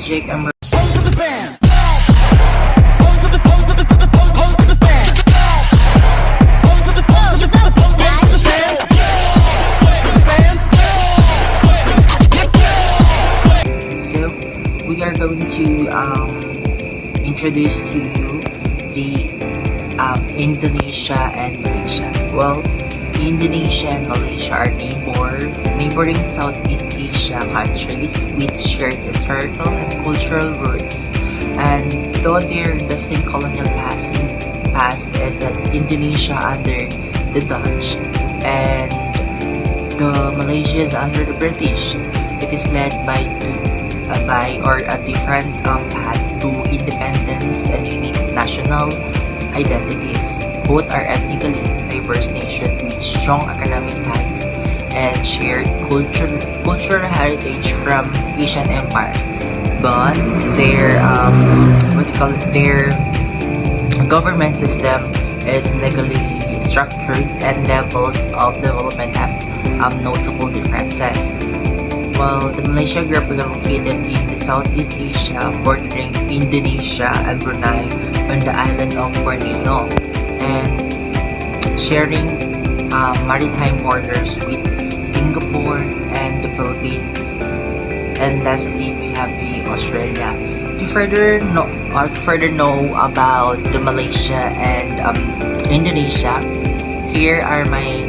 Jake. I'm So we are going to introduce to you the Indonesia and Malaysia. Well, Indonesia and Malaysia are neighboring Southeast Asia countries with shared historical and cultural roots. And though their distinct colonial past is that Indonesia under the Dutch and the Malaysia is under the British. It is led by a different path to independence and unique national identities. Both are ethnically diverse nations with strong economic ties and shared cultural heritage from Asian empires. But their government system is legally structured and levels of development have notable differences. While the Malaysia group is located in the Southeast Asia, bordering Indonesia and Brunei on the island of Borneo, and sharing maritime borders with Singapore and the Philippines. And lastly, we have the Australia. To further know about the Malaysia and Indonesia, here are my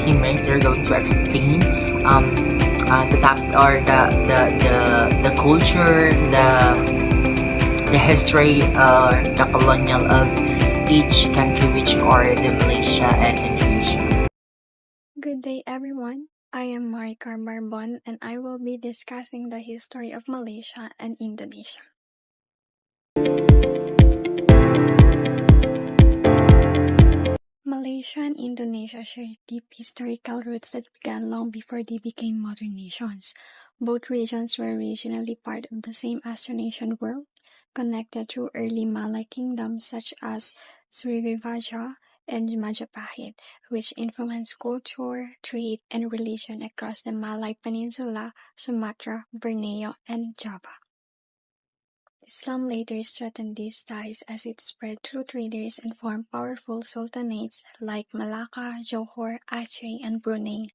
teammates. They're going to explain the top or the culture, the history, the colonial of each country, which are the Malaysia and Indonesia. Good day, everyone. I am Marika Barbon, and I will be discussing the history of Malaysia and Indonesia. Malaysia and Indonesia share deep historical roots that began long before they became modern nations. Both regions were originally part of the same Austronesian world, connected through early Malay kingdoms such as Sriwijaya and Majapahit, which influenced culture, trade, and religion across the Malay Peninsula, Sumatra, Borneo, and Java. Islam later strengthened these ties as it spread through traders and formed powerful sultanates like Malacca, Johor, Aceh, and Brunei.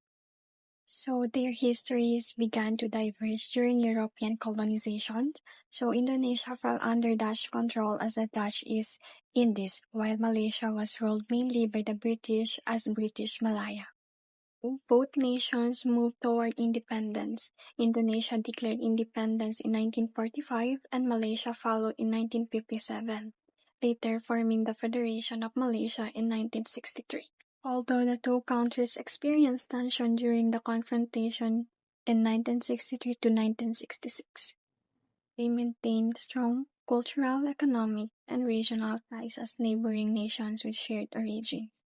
So their histories began to diverge during European colonization. So Indonesia fell under Dutch control as the Dutch East Indies, while Malaysia was ruled mainly by the British as British Malaya. Both nations moved toward independence. Indonesia declared independence in 1945 and Malaysia followed in 1957, later forming the Federation of Malaysia in 1963. Although the two countries experienced tension during the confrontation in 1963 to 1966, they maintained strong cultural, economic, and regional ties as neighboring nations with shared origins.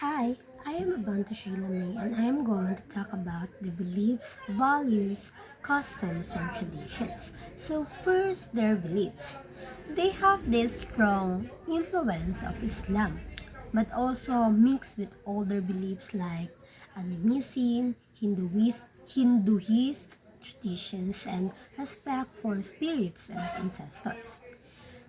Hi, I am Abanta Sheila May and I am going to talk about the beliefs, values, customs, and traditions. So first, their beliefs. They have this strong influence of Islam, but also mixed with older beliefs like animism, Hinduist traditions, and respect for spirits and ancestors.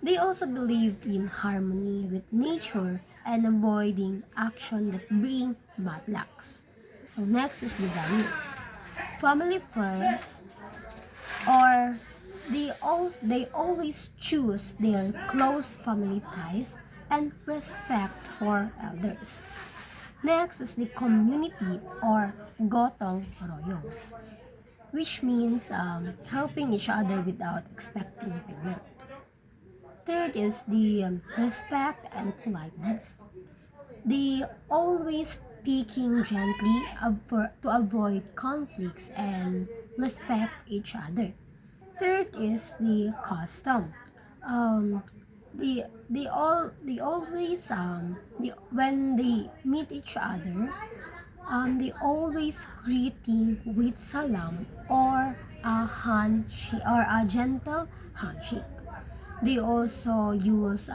They also believed in harmony with nature and avoiding action that bring bad lucks. So next is the values. Family first, or they always choose their close family ties and respect for elders. Next is the community or gotong royong, which means helping each other without expecting payment. Third is the respect and politeness. They always speaking gently to avoid conflicts and respect each other. Third is the custom. Um, they always when they meet each other, they always greeting with salam or a handshake or a gentle handshake. They also use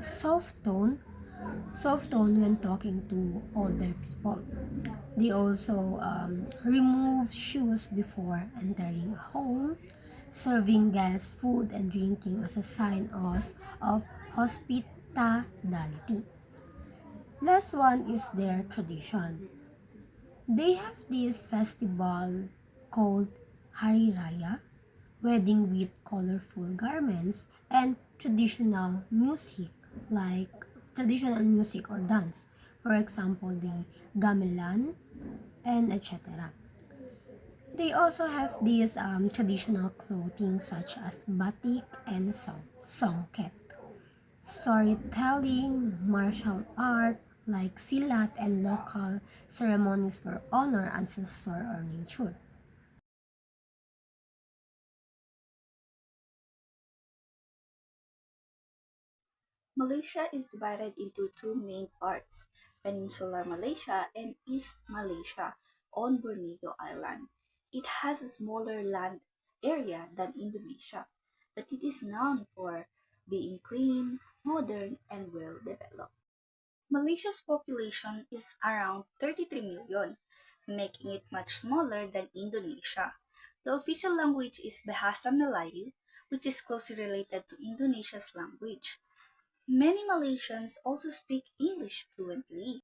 soft tone soft tone when talking to older people. They also remove shoes before entering a home, serving guests food and drinking as a sign of hospitality. Last one is their tradition. They have this festival called Hari Raya, wedding with colorful garments and like traditional music or dance. For example, the gamelan and etc. They also have these traditional clothing such as batik and songket. Storytelling, martial art like silat and local ceremonies for honor ancestor or nature. Malaysia is divided into two main parts, Peninsular Malaysia and East Malaysia on Borneo Island. It has a smaller land area than Indonesia, but it is known for being clean, modern, and well developed. Malaysia's population is around 33 million, making it much smaller than Indonesia. The official language is Bahasa Melayu, which is closely related to Indonesia's language. Many Malaysians also speak English fluently.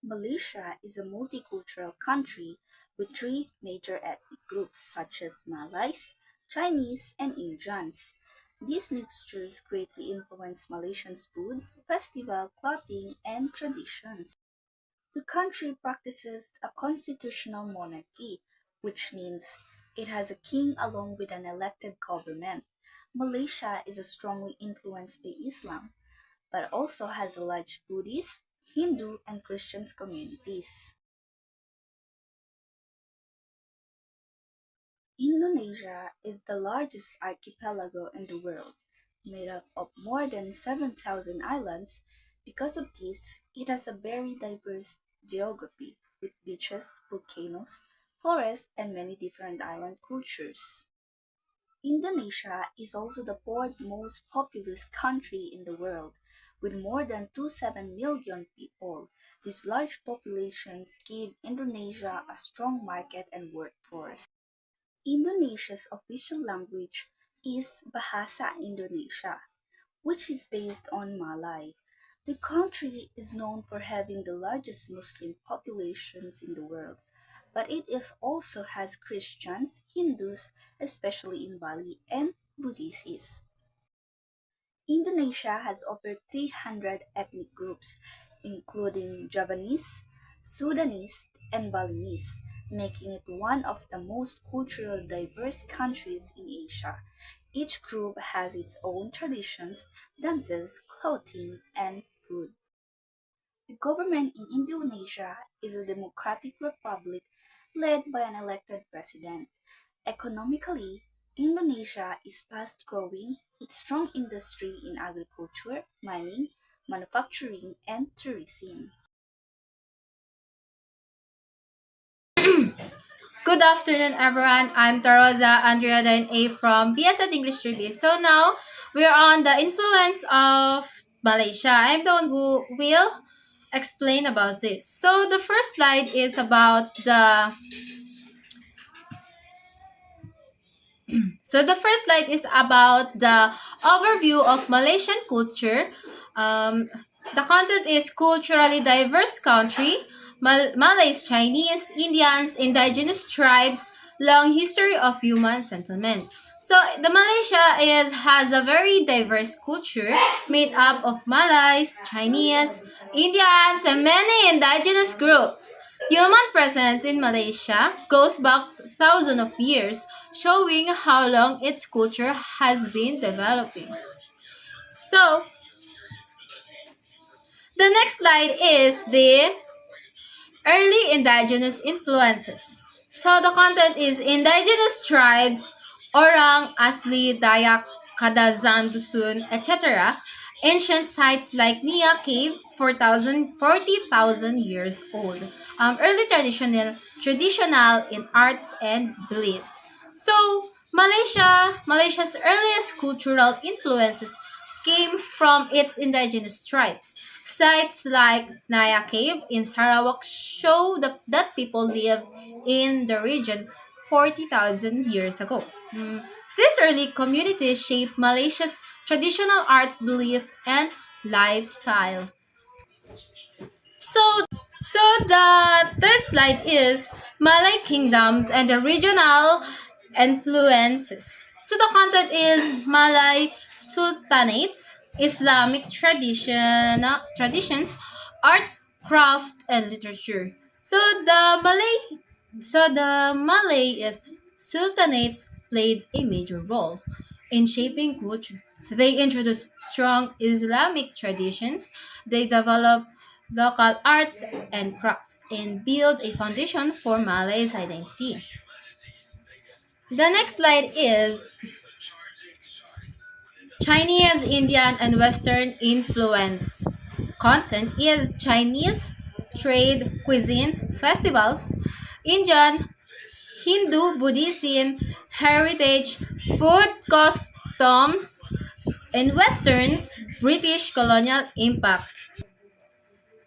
Malaysia is a multicultural country with three major ethnic groups such as Malays, Chinese, and Indians. These mixtures greatly influence Malaysians' food, festival, clothing, and traditions. The country practices a constitutional monarchy, which means it has a king along with an elected government. Malaysia is strongly influenced by Islam, but also has a large Buddhist, Hindu, and Christian communities. Indonesia is the largest archipelago in the world, made up of more than 7,000 islands. Because of this, it has a very diverse geography with beaches, volcanoes, forests, and many different island cultures. Indonesia is also the fourth most populous country in the world, with more than 27 million people. These large populations give Indonesia a strong market and workforce. Indonesia's official language is Bahasa Indonesia, which is based on Malay. The country is known for having the largest Muslim populations in the world, but it is also has Christians, Hindus, especially in Bali, and Buddhists. Indonesia has over 300 ethnic groups, including Javanese, Sudanese, and Balinese, making it one of the most culturally diverse countries in Asia. Each group has its own traditions, dances, clothing, and food. The government in Indonesia is a democratic republic led by an elected president. Economically, Indonesia is fast growing with strong industry in agriculture, mining, manufacturing, and tourism. Good afternoon, everyone. I'm Tarosa Andrea A from BS at English 3B. So now we're on the influence of Malaysia. I'm the one who will explain about this. So the first slide is about the first slide is about the overview of Malaysian culture. Um, the content is culturally diverse country, Malays, Chinese, Indians, indigenous tribes, long history of human settlement. So the Malaysia has a very diverse culture made up of Malays, Chinese, Indians, and many indigenous groups. Human presence in Malaysia goes back thousands of years, showing how long its culture has been developing. So, the next slide is the early indigenous influences. So the content is indigenous tribes, Orang, Asli, Dayak, Kadazan, Dusun, etc. Ancient sites like Nia Cave, 40,000 years old. Early traditional in arts and beliefs. So Malaysia's earliest cultural influences came from its indigenous tribes. Sites like Naya Cave in Sarawak show that people lived in the region 40,000 years ago. These early communities shaped Malaysia's traditional arts belief and lifestyle. So, so the third slide is Malay kingdoms and the regional influences. So the content is Malay sultanates, Islamic traditions, arts, craft, and literature. So the Malay is sultanates played a major role in shaping culture. They introduced strong Islamic traditions. They developed local arts and crafts and build a foundation for Malay's identity. The next slide is Chinese, Indian, and Western influence. Content is Chinese, trade, cuisine, festivals, Indian, Hindu, Buddhism, heritage, food, customs, and Westerns, British colonial impact.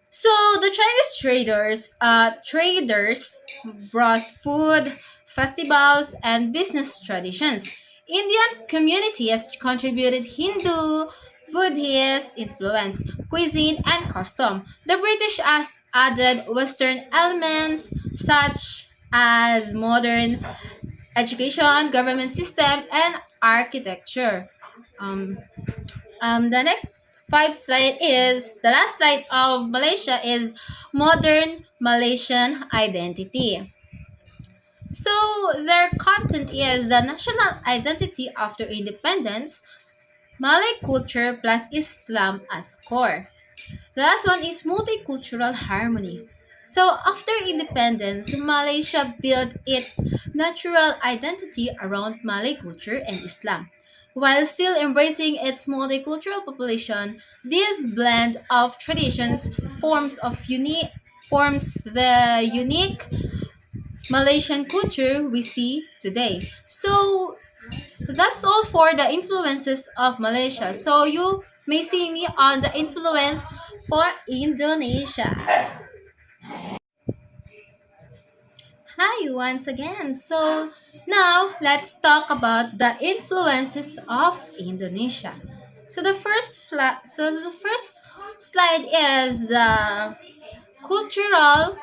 So the Chinese traders brought food, festivals, and business traditions. Indian communities contributed Hindu, Buddhist influence, cuisine, and custom. The British added Western elements such as modern education, government system, and architecture. Um, the next five slide is the last slide of Malaysia is modern Malaysian identity. So their content is the national identity after independence, Malay culture plus Islam as core. The last one is multicultural harmony. So after independence, Malaysia built its natural identity around Malay culture and Islam. While still embracing its multicultural population, this blend of traditions forms the unique Malaysian culture we see today. So that's all for the influences of Malaysia. So you may see me on the influence for Indonesia. Hi once again. So now let's talk about the influences of Indonesia. So the first slide is the cultural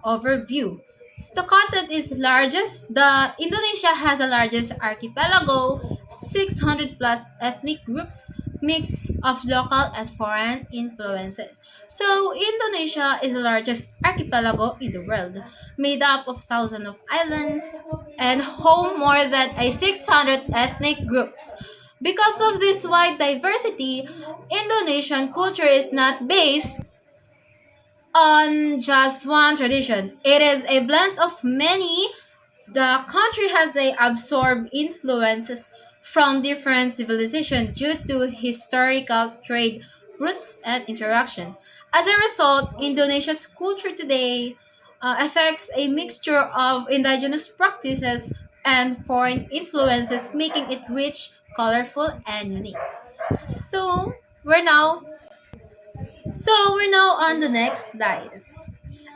overview. So the content is largest. The Indonesia has the largest archipelago, 600 plus ethnic groups, mix of local and foreign influences. So Indonesia is the largest archipelago in the world, made up of thousands of islands and home more than a 600 ethnic groups. Because of this wide diversity, Indonesian culture is not based on just one tradition. It is a blend of many. The country has absorbed influences from different civilizations due to historical trade routes and interaction. As a result, Indonesia's culture today affects a mixture of indigenous practices and foreign influences, making it rich, colorful, and unique. So we're now we're now on the next slide.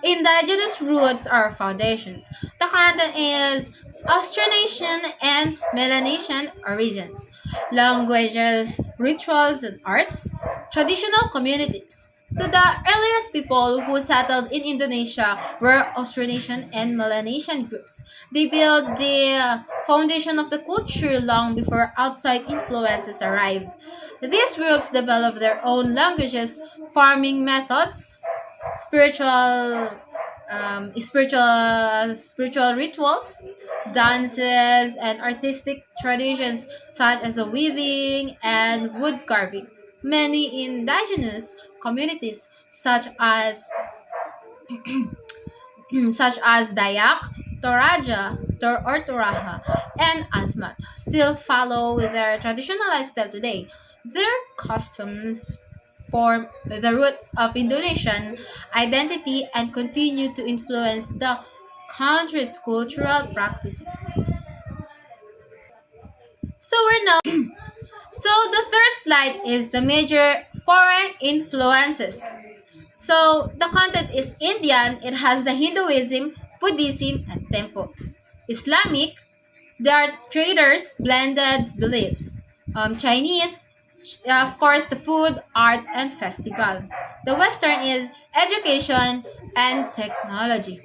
Indigenous roots are foundations. The content is Austronesian and Melanesian origins, languages, rituals, and arts, traditional communities. So the earliest people who settled in Indonesia were Austronesian and Melanesian groups. They built the foundation of the culture long before outside influences arrived. These groups developed their own languages, farming methods, spiritual spiritual rituals, dances, and artistic traditions such as the weaving and wood carving. Many indigenous communities such as Dayak, Toraja, or Toraja, and Asmat still follow their traditional lifestyle today. Their customs form the roots of Indonesian identity and continue to influence the country's cultural practices. So we're now so the third slide is the major foreign influences. So the content is Indian, it has the Hinduism, Buddhism, and temples. Islamic, there are traders, blended beliefs. Chinese, of course, the food, arts, and festival. The Western is education and technology.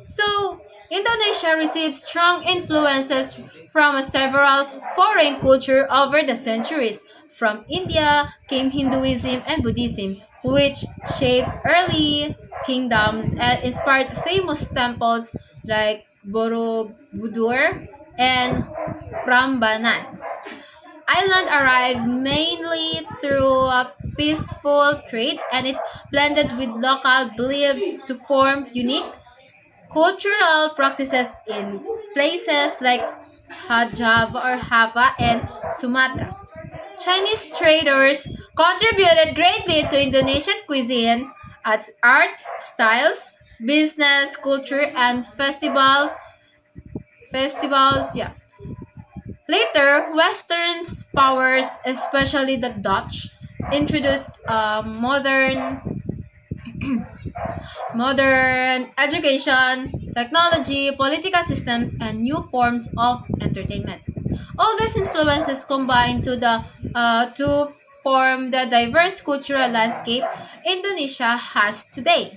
So, Indonesia received strong influences from several foreign cultures over the centuries. From India came Hinduism and Buddhism, which shaped early kingdoms and inspired famous temples like Borobudur and Prambanan. Island arrived mainly through a peaceful trade and it blended with local beliefs to form unique cultural practices in places like Java or Java and Sumatra. Chinese traders contributed greatly to Indonesian cuisine as art, styles, business, culture, and festivals. Yeah. Later, Western powers, especially the Dutch, introduced modern education, technology, political systems, and new forms of entertainment. All these influences combine to form the diverse cultural landscape Indonesia has today.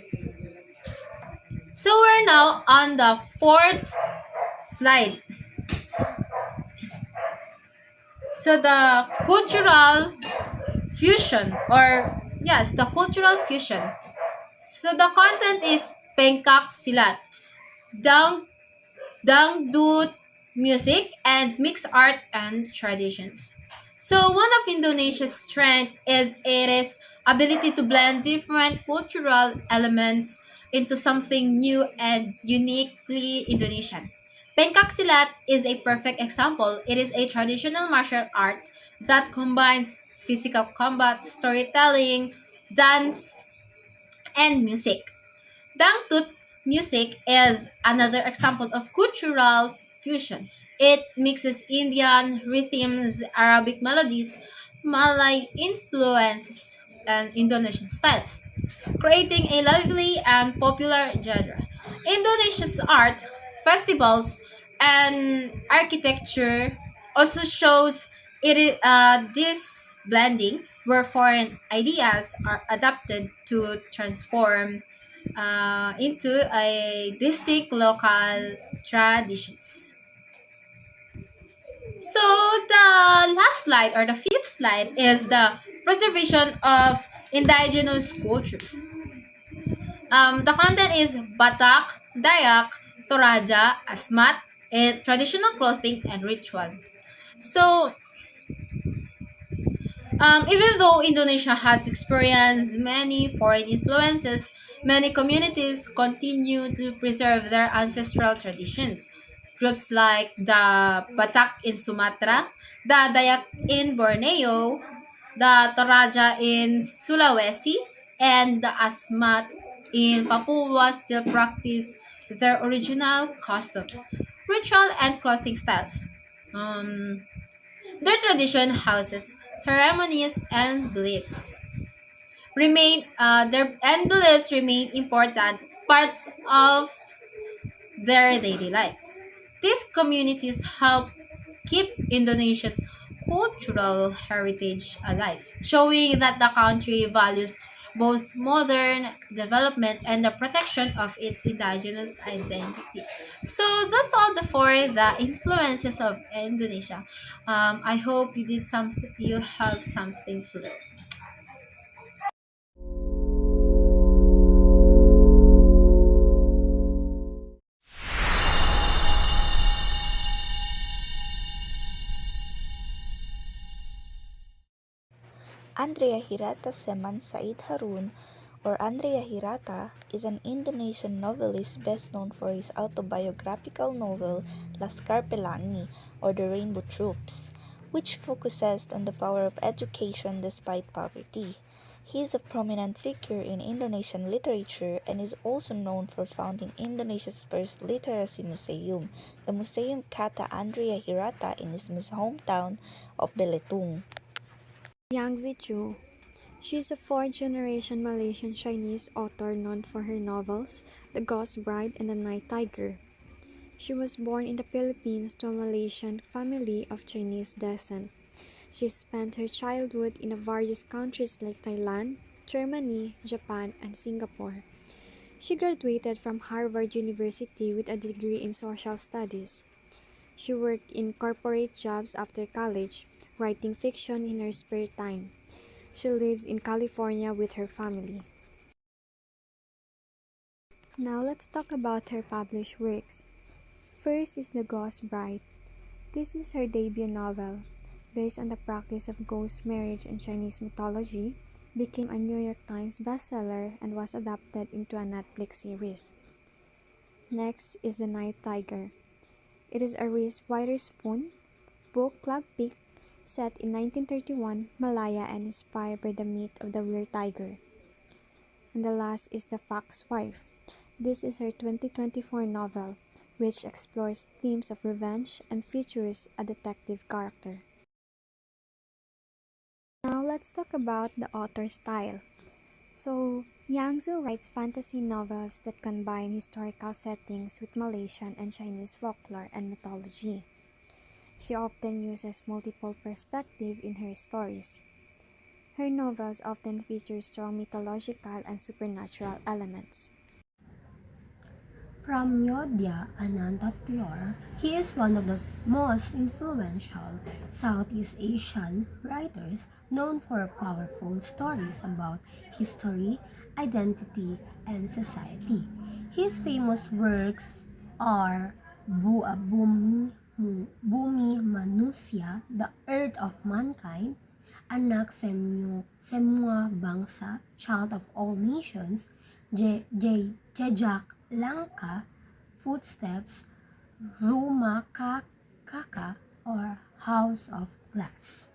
So we're now on the fourth slide. So the cultural fusion, or yes, the cultural fusion. So the content is Pengkak Silat, Dang dangdut music, and mixed art and traditions. So one of Indonesia's strength is its ability to blend different cultural elements into something new and uniquely Indonesian. Pencak silat is a perfect example. It is a traditional martial art that combines physical combat, storytelling, dance, and music. Dangdut music is another example of cultural fusion. It mixes Indian rhythms, Arabic melodies, Malay influences, and Indonesian styles, creating a lively and popular genre. Indonesia's art, festivals, and architecture also shows this blending where foreign ideas are adapted to transform into a distinct local traditions. So the last slide or the fifth slide is the preservation of indigenous cultures. The content is Batak, Dayak, Toraja, Asmat, and traditional clothing and ritual. So even though Indonesia has experienced many foreign influences, many communities continue to preserve their ancestral traditions. Groups like the Batak in Sumatra, the Dayak in Borneo, the Toraja in Sulawesi, and the Asmat in Papua still practice their original customs, ritual, and clothing styles. Um, their tradition houses ceremonies and beliefs remain important parts of their daily lives. These communities help keep Indonesia's cultural heritage alive, showing that the country values both modern development and the protection of its indigenous identity. So that's all for the influences of Indonesia. I hope you have something to learn. Andrea Hirata Seman Said Harun, or Andrea Hirata, is an Indonesian novelist best known for his autobiographical novel Laskar Pelangi, or The Rainbow Troops, which focuses on the power of education despite poverty. He is a prominent figure in Indonesian literature and is also known for founding Indonesia's first literacy museum, the Museum Kata Andrea Hirata in his hometown of Belitung. Yang Zichu She is a fourth-generation Malaysian Chinese author known for her novels The Ghost Bride and The Night Tiger. She was born in the Philippines to a Malaysian family of Chinese descent. She spent her childhood in various countries like Thailand, Germany, Japan, and Singapore. She graduated from Harvard University with a degree in social studies. She worked in corporate jobs after college, writing fiction in her spare time. She lives in California with her family. Now let's talk about her published works. First is The Ghost Bride. This is her debut novel. Based on the practice of ghost marriage in Chinese mythology, became a New York Times bestseller and was adapted into a Netflix series. Next is The Night Tiger. It is a Reese Witherspoon book club pick set in 1931 Malaya and inspired by the myth of the weird tiger. And the last is The Fox Wife. This is her 2024 novel, which explores themes of revenge and features a detective character. Now let's talk about the author's style. So, Yang Zhu writes fantasy novels that combine historical settings with Malaysian and Chinese folklore and mythology. She often uses multiple perspectives in her stories. Her novels often feature strong mythological and supernatural elements. From Yodhya Anantapior, he is one of the most influential Southeast Asian writers known for powerful stories about history, identity, and society. His famous works are Bumi Manusia, The Earth of Mankind, Anak Semua Bangsa, Child of All Nations, Jejak Langka, Footsteps, Rumah Kaka, or House of Glass.